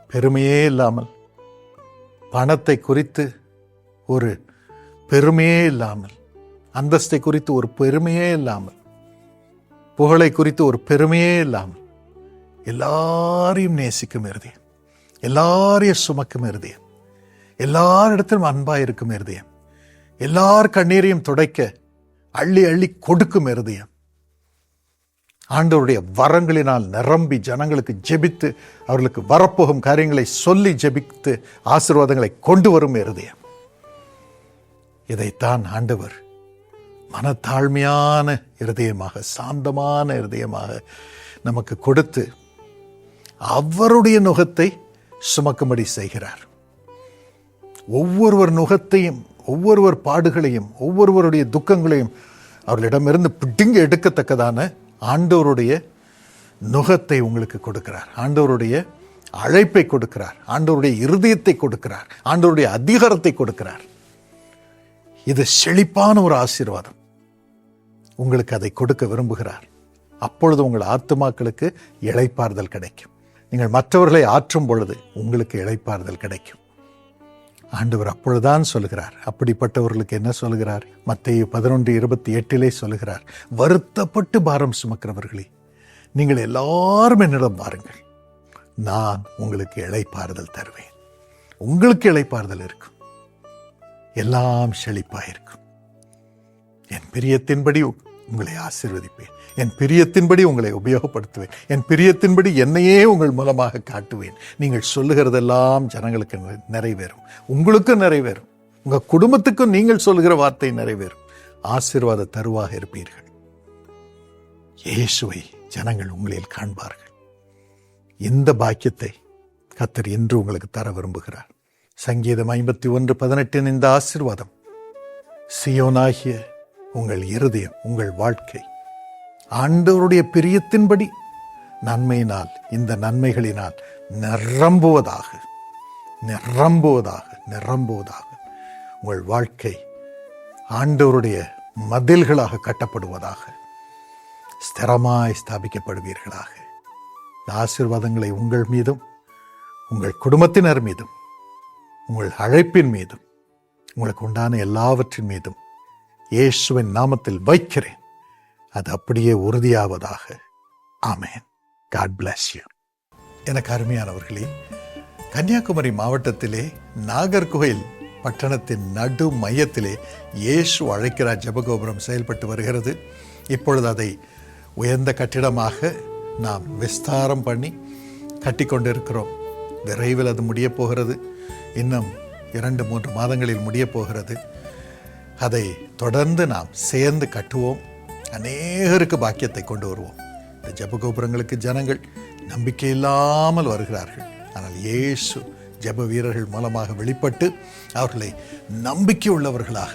பெருமையே இல்லாமல், பணத்தை குறித்து ஒரு பெருமையே இல்லாமல், அந்தஸ்தை குறித்து ஒரு பெருமையே இல்லாமல், புகழை குறித்து ஒரு பெருமையே இல்லாமல், எல்லாரையும் நேசிக்கும் இருதயம், எல்லாரையும் சுமக்கும் இருதயம், எல்லாரிடத்திலும் அன்பாயிருக்கும் இருதயம், எல்லார் கண்ணீரையும் துடைக்க அள்ளி அள்ளி கொடுக்கும் இருதயம், ஆண்டவருடைய வரங்களினால் நிரம்பி ஜனங்களுக்கு ஜெபித்து அவர்களுக்கு வரப்போகும் காரியங்களை சொல்லி ஜெபித்து ஆசீர்வாதங்களை கொண்டு வரும் இருதயம். இதைத்தான் ஆண்டவர் மனத்தாழ்மையான இருதயமாக, சாந்தமான இருதயமாக நமக்கு கொடுத்து அவருடைய நுகத்தை சுமக்கும்படி செய்கிறார். ஒவ்வொருவர் நுகத்தையும், ஒவ்வொருவர் பாடுகளையும், ஒவ்வொருவருடைய துக்கங்களையும் அவர்களிடமிருந்து பிடுங்கி எடுக்கத்தக்கதான ஆண்டவருடைய நுகத்தை உங்களுக்கு கொடுக்கிறார். ஆண்டவருடைய அழைப்பை கொடுக்கிறார். ஆண்டவருடைய இருதயத்தை கொடுக்கிறார். ஆண்டவருடைய அதிகாரத்தை கொடுக்கிறார். இது செழிப்பான ஒரு ஆசீர்வாதம். உங்களுக்கு அதை கொடுக்க விரும்புகிறார். அப்பொழுது உங்கள் ஆத்துமாக்களுக்கு இளைப்பாறுதல் கிடைக்கும். நீங்கள் மற்றவர்களை ஆற்றும் பொழுது உங்களுக்கு இளைப்பாறுதல் கிடைக்கும். ஆண்டவர் அப்பொழுதுதான் சொல்லுகிறார். அப்படிப்பட்டவர்களுக்கு என்ன சொல்லுகிறார்? மத்தேயு 11:28 சொல்லுகிறார், வருத்தப்பட்டு பாரம் சுமக்கிறவர்களே, நீங்கள் எல்லாரும் என்னிடம் வாருங்கள், நான் உங்களுக்கு இளைப்பாறுதல் தருவேன். உங்களுக்கு இளைப்பாறுதல் இருக்கும். எல்லாம் செழிப்பாயிருக்கும். என் பிரியத்தின்படி உங்களை ஆசீர்வதிப்பேன். என் பிரியத்தின்படி உங்களை உபயோகப்படுத்துவேன். என் பிரியத்தின்படி என்னையே உங்கள் மூலமாக காட்டுவேன். நீங்கள் சொல்லுகிறதெல்லாம் ஜனங்களுக்கு நிறைவேறும், உங்களுக்கு நிறைவேறும், உங்க குடும்பத்துக்கும் நீங்கள் சொல்லுகிற வார்த்தை நிறைவேறும். ஆசீர்வாத தருவாக இருப்பீர்கள். இயேசுவை ஜனங்கள் உங்களில் காண்பார்கள். இந்த பாக்கியத்தை கர்த்தர் இன்று உங்களுக்கு தர விரும்புகிறார். சங்கீதம் 51:18 இந்த ஆசீர்வாதம், சீயோனாகிய உங்கள் இருதயம், உங்கள் வாழ்க்கை ஆண்டவருடைய பிரியத்தின்படி நன்மையினால், இந்த நன்மைகளினால் நிரம்புவதாக, நிரம்புவதாக, நிரம்புவதாக. உங்கள் வாழ்க்கை ஆண்டவருடைய மதில்களாக கட்டப்படுவதாக, ஸ்திரமாய் ஸ்தாபிக்கப்படுவீர்களாக. இந்த ஆசீர்வாதங்களை உங்கள் மீதும், உங்கள் குடும்பத்தினர் மீதும், உங்கள் அழைப்பின் மீதும், உங்களுக்கு உண்டான எல்லாவற்றின் மீதும் இயேசுவின் நாமத்தில் வைக்கிறேன். அது அப்படியே உறுதியாவதாக. ஆமென். God bless you. எனக்கு அருமையானவர்களே, கன்னியாகுமரி மாவட்டத்திலே நாகர்கோயில் பட்டணத்தின் நடு மையத்திலே இயேசு அழைக்கிறார் ஜெபகோபுரம் செயல்பட்டு வருகிறது. இப்பொழுது அதை உயர்ந்த கட்டிடமாக நாம் விஸ்தாரம் பண்ணி கட்டி கொண்டிருக்கிறோம். விரைவில் அது முடியப் போகிறது. இன்னும் 2-3 மாதங்களில் முடியப் போகிறது. அதை தொடர்ந்து நாம் சேர்ந்து கட்டுவோம். அநேகருக்கு பாக்கியத்தை கொண்டு வருவோம். இந்த ஜெபகோபுரங்களுக்கு ஜனங்கள் நம்பிக்கை இல்லாமல் வருகிறார்கள். ஆனால் இயேசு ஜெப வீரர்கள் மூலமாக வெளிப்பட்டு அவர்களை நம்பிக்கை உள்ளவர்களாக,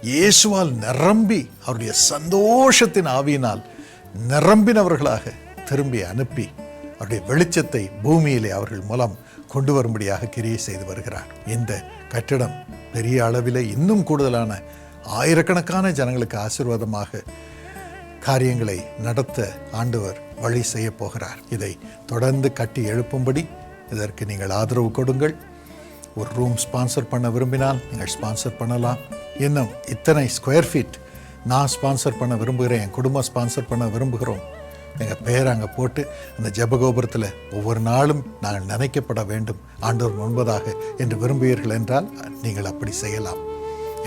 இயேசுவால் நிரம்பி அவருடைய சந்தோஷத்தின் ஆவியினால் நிரம்பினவர்களாக திரும்பி அனுப்பி அவருடைய வெளிச்சத்தை பூமியிலே அவர்கள் மூலம் கொண்டு வரும்படியாக கிரியை செய்து வருகிறார். இந்த கட்டிடம் பெரிய அளவிலே இன்னும் கூடுதலான ஆயிரக்கணக்கான ஜனங்களுக்கு ஆசீர்வாதமாக காரியங்களை நடத்த ஆண்டவர் வழி செய்ய போகிறார். இதை தொடர்ந்து கட்டி எழுப்பும்படி இதற்கு நீங்கள் ஆதரவு கொடுங்கள். ஒரு ரூம் ஸ்பான்சர் பண்ண விரும்பினால் நீங்கள் ஸ்பான்சர் பண்ணலாம். இன்னும் இத்தனை ஸ்கொயர் ஃபீட் நான் ஸ்பான்சர் பண்ண விரும்புகிறேன், என் குடும்பம் ஸ்பான்சர் பண்ண விரும்புகிறோம், எங்கள் பேர் அங்கே போட்டு அந்த ஜெபகோபுரத்தில் ஒவ்வொரு நாளும் நாங்கள் நினைக்கப்பட வேண்டும் ஆண்டவர் முன்பதாக என்று விரும்புவீர்கள் என்றால் நீங்கள் அப்படி செய்யலாம்.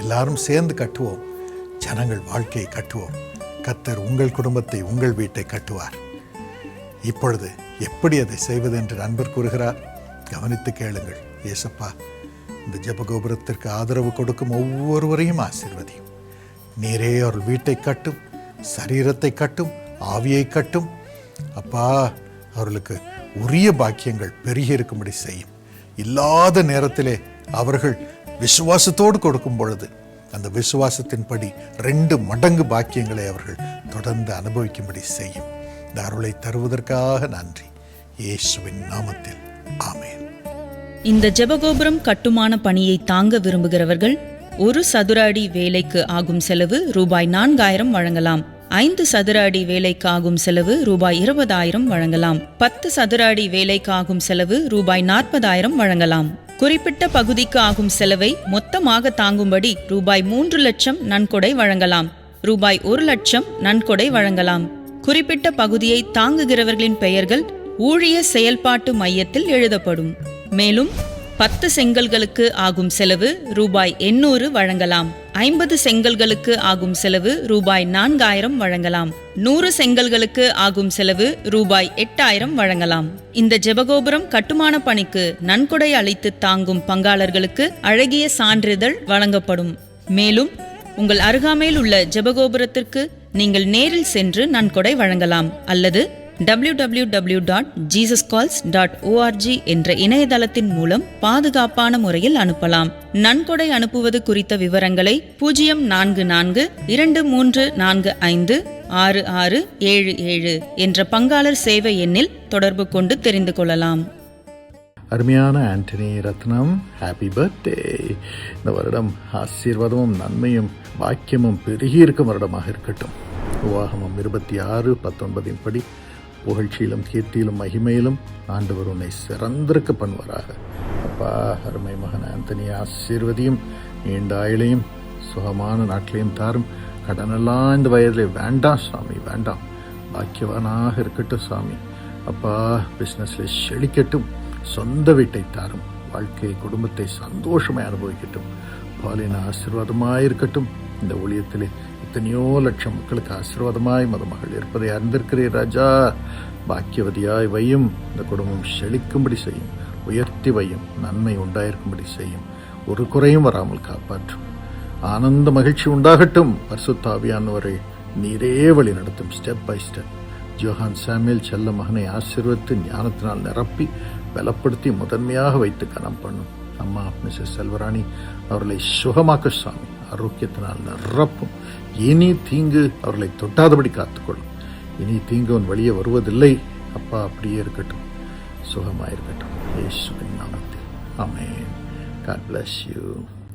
எல்லாரும் சேர்ந்து கட்டுவோம். ஜனங்கள் வாழ்க்கையை கட்டுவோம். கர்த்தர் உங்கள் குடும்பத்தை, உங்கள் வீட்டை கட்டுவார். இப்பொழுது எப்படி அதை செய்வது என்று நண்பர் கூறுகிறார். கவனித்து கேளுங்கள். இயேசப்பா, இந்த ஜெபகோபுரத்திற்கு ஆதரவு கொடுக்கும் ஒவ்வொருவரையும் ஆசீர்வதியும். நீரே அவர்கள் வீட்டை கட்டும், சரீரத்தை கட்டும், ஆவியை கட்டும். அப்பா, அவர்களுக்கு உரிய பாக்கியங்கள் பெருகி இருக்கும்படி செய்யும். இல்லாத நேரத்திலே அவர்கள் விசுவாசத்தோடு கொடுக்கும் பொழுது அந்த விசுவாசத்தின்படி 2 மடங்கு பாக்கியங்களை அவர்கள் தொடர்ந்து அனுபவிக்கும்படி செய்யும். இந்த அருளை தருவதற்காக நன்றி. இயேசுவின் நாமத்தில் ஆமென். இந்த ஜெபகோபுரம் கட்டுமான பணியை தாங்க விரும்புகிறவர்கள் 1 சதுர அடி வேலைக்கு ஆகும் செலவு ரூபாய் 4000 வழங்கலாம். 5 சதுர அடி வேலைக்கு ஆகும் செலவு ரூபாய் 20,000 வழங்கலாம். 10 சதுர அடி வேலைக்கு ஆகும் செலவு ரூபாய் 40,000 வழங்கலாம். குறிப்பிட்ட பகுதிக்கு ஆகும் செலவை மொத்தமாக தாங்கும்படி ரூபாய் 3 லட்சம் நன்கொடை வழங்கலாம். ரூபாய் 1 லட்சம் நன்கொடை வழங்கலாம். குறிப்பிட்ட பகுதியை தாங்குகிறவர்களின் பெயர்கள் ஊழிய செயல்பாட்டு மையத்தில் எழுதப்படும். மேலும் 10 செங்கல்களுக்கு ஆகும் செலவு ரூபாய் 800 வழங்கலாம். 50 செங்கல்களுக்கு ஆகும் செலவு ரூபாய் 4000 வழங்கலாம். 100 செங்கல்களுக்கு ஆகும் செலவு ரூபாய் 8000 வழங்கலாம். இந்த ஜெபகோபுரம் கட்டுமான பணிக்கு நன்கொடை அளித்து தாங்கும் பங்காளர்களுக்கு அழகிய சான்றிதழ் வழங்கப்படும். மேலும் உங்கள் அருகாமையில் உள்ள ஜெபகோபுரத்திற்கு நீங்கள் நேரில் சென்று நன்கொடை வழங்கலாம் அல்லது www.jesuscalls.org என்ற இணையதளத்தின் மூலம் பாதுகாப்பான முறையில் அனுப்பலாம். நன்கொடை அனுப்புவது குறித்த விவரங்களை 044-2345-6677 என்ற பங்காளர் சேவை எண்ணில் தொடர்பு கொண்டு தெரிந்து கொள்ளலாம். அருமையான ஆண்டனி ரத்னம், ஹாப்பி பர்த்டே. இந்த வருடம் ஆசீர்வாதமும் நன்மையும் பாக்கியமும் பெருகி இருக்கும் வருடமாக இருக்கட்டும். உபாகமம் 26:19 படி புகழ்ச்சியிலும் கீர்த்தியிலும் மகிமையிலும் ஆண்டவர் உன்னை சிறந்திருக்க பண்ணுவாராக. அப்பா, அருமை மகன் ஆண்டனி ஆசீர்வதியும், நீண்ட ஆயுளையும் சுகமான நாட்களையும் தாரும். கடனெல்லாம் இந்த வயதிலே வேண்டாம் சாமி, வேண்டாம். பாக்கியவானாக இருக்கட்டும் சாமி. அப்பா, பிஸ்னஸ்ல செழிக்கட்டும். சொந்த வீட்டை தாரும். வாழ்க்கை குடும்பத்தை சந்தோஷமாய் அனுபவிக்கட்டும். பாலின ஆசீர்வாதமாய் இருக்கட்டும். இந்த ஊழியத்திலே எத்தனையோ லட்சம் மக்களுக்கு ஆசீர்வாதமாய் மருமகள் இருப்பதை அறிந்திருக்கிறீர் ராஜா. பாக்கியவதியாய் வையும். இந்த குடும்பம் செழிக்கும்படி செய்யும். உயர்த்தி வையும். நன்மை உண்டாயிருக்கும்படி செய்யும். ஒரு குறையும் வராமல் காப்பாற்றும். ஆனந்த மகிழ்ச்சி உண்டாகட்டும். பரிசுத்த ஆவியானவரை நீரே வழி நடத்தும். Step by step Johan Samuel செல்ல மகனை ஆசீர்வதித்து ஞானத்தினால் நிரப்பி பலப்படுத்தி முதன்மையாக வைத்து கனம் பண்ணும். அம்மா மிஸ்ஸஸ் செல்வராணி அவர்களை சுகமாக்க சுவாமி, ஆரோக்கியத்தினால் நிரப்பும். இனி தீங்கு அவர்களை தொட்டாதபடி காத்துக்கொள்ளும். இனி தீங்கு அவன் வெளியே வருவதில்லை. அப்பா அப்படியே இருக்கட்டும், சுகமாயிருக்கட்டும் இயேசுவின் நாமத்தில். ஆமென். God bless you.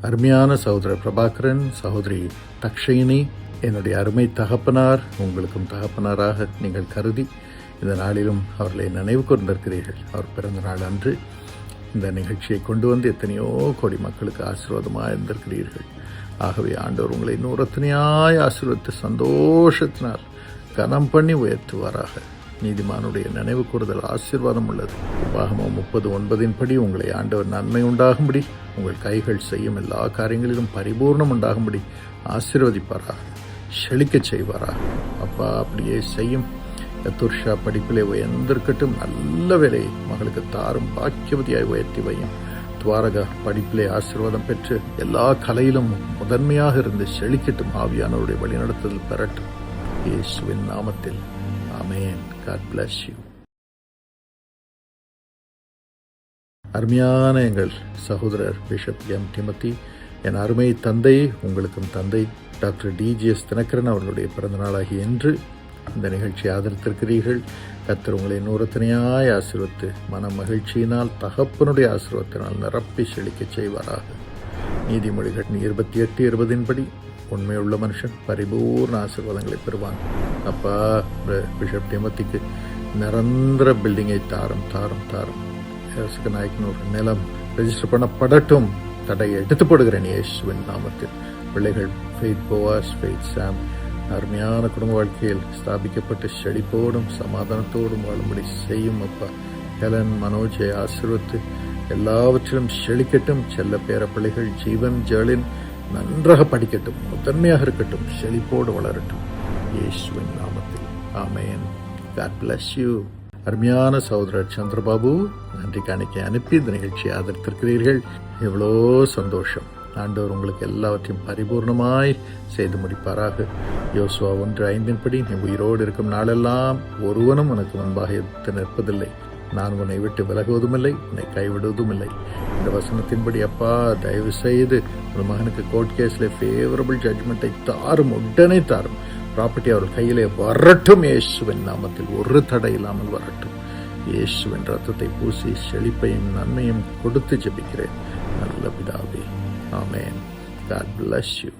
அருமையான சகோதரர் பிரபாகரன், சகோதரி தக்ஷயினி, என்னுடைய அருமை தகப்பனார், உங்களுக்கும் தகப்பனாராக நீங்கள் கருதி இந்த நாளிலும் அவர்களை நினைவு கூர்ந்திருக்கிறீர்கள். அவர் பிறந்த நாள் அன்று இந்த நிகழ்ச்சியை கொண்டு வந்து எத்தனையோ கோடி மக்களுக்கு ஆசீர்வாதமாக இருந்திருக்கிறீர்கள். ஆகவே ஆண்டவர் உங்களை நூறத்தனையாய் ஆசீர்வதித்து சந்தோஷத்தினால் கனம் பண்ணி உயர்த்துவாராக. நீதிமானுடைய நினைவு கூறுதல் ஆசீர்வாதம் உள்ளது. உபாகமம் 30:9 உங்களை ஆண்டவர் நன்மை உண்டாகும்படி, உங்கள் கைகள் செய்யும் எல்லா காரியங்களிலும் பரிபூர்ணம் உண்டாகும்படி ஆசீர்வதிப்பாராக, செழிக்கச் செய்வாராக. அப்பா அப்படியே செய்யும். கத்துர்ஷா படிப்பிலே உயர்ந்திருக்கட்டும், நல்ல வேலையை மகளுக்கு தாரும், பாக்கியவதியாய் உயர்த்தி வையும். துவாரகா படிப்பிலே ஆசீர்வாதம் பெற்று எல்லா கலையிலும் முதன்மையாக இருந்து செழிக்கட்டும், ஆவியானவருடைய வழிநடத்துதல் பெறட்டும் இயேசுவின் நாமத்தில். ஆமென். God bless you. அருமையான எங்கள் சகோதரர் பிஷப் எம் டிமத்தி, என் அருமை தந்தை, உங்களுக்கும் தந்தை டாக்டர் DGS தினகரன் அவர்களுடைய பிறந்த நாளாகி இன்று இந்த நிகழ்ச்சியை ஆதரித்திருக்கிறீர்கள். கர்த்தர் உங்களை நூறத்தனையாய் ஆசீர்வதித்து மன மகிழ்ச்சியினால் தகப்பனுடைய ஆசீர்வாதத்தினால் நிரப்பி செழிக்கச் செய்வாராக. நீதிமொழிகள் 28:20 உண்மையுள்ள மனுஷன் பரிபூர்ண ஆசீர்வாதங்களை பெறுவான். அப்பா பிஷப் டிமத்திக்கு நிரந்தர பில்டிங்கை தாரும் தாரும் தாரும். நாயக்கனூர் நிலம் ரெஜிஸ்டர் பண்ணப்படட்டும். தடையை எடுத்துப்படுகிறேன் இயேசுவின் நாமத்தில். பிள்ளைகள் ஃபெய்த் போவாஸ், ஃபெய்த் சாம் அருமையான குடும்ப வாழ்க்கையில் ஸ்தாபிக்கப்பட்டு செழிப்போடும் சமாதானத்தோடும் வாழும்படி செய்யும். அப்பா ஹெலன், மனோஜை ஆசீர்வதித்து எல்லாவற்றிலும் செழிக்கட்டும். செல்ல பேர பிள்ளைகள் ஜீவன், ஜெர்லின் நன்றாக படிக்கட்டும், முதன்மையாக இருக்கட்டும், செழிப்போடு வளரட்டும் இயேசுவின் நாமத்தில். ஆமென். God bless you. அருமையான சகோதரர் சந்திரபாபு, நன்றி காணிக்கை அனுப்பி இந்த நிகழ்ச்சியை ஆதரித்திருக்கிறீர்கள். எவ்வளோ சந்தோஷம். ஆண்டவர் உங்களுக்கு எல்லாவற்றையும் பரிபூர்ணமாய் செய்து முடிப்பாராக. யோசுவா 1:5 நீ உயிரோடு இருக்கும் நாளெல்லாம் ஒருவனும் உனக்கு முன்பாக எதிர்த்து நிற்பதில்லை, நான் உன்னை விட்டு விலகுவதும் இல்லை, உன்னை கைவிடுவதும் இல்லை. இந்த வசனத்தின்படி அப்பா தயவு செய்து ஒரு மகனுக்கு கோர்ட் கேஸில் ஃபேவரபிள் ஜட்ஜ்மெண்ட்டை தாரும், உடனே தாரும். ப்ராப்பர்ட்டி அவர் கையிலே வரட்டும் இயேசுவின் நாமத்தில், ஒரு தடை இல்லாமல் வரட்டும். இயேசுவின் ரத்தத்தை பூசி செழிப்பையும் நன்மையும் கொடுத்து ஜெபிக்கிறேன் நல்ல பிதாவே. ஆமென். God bless you.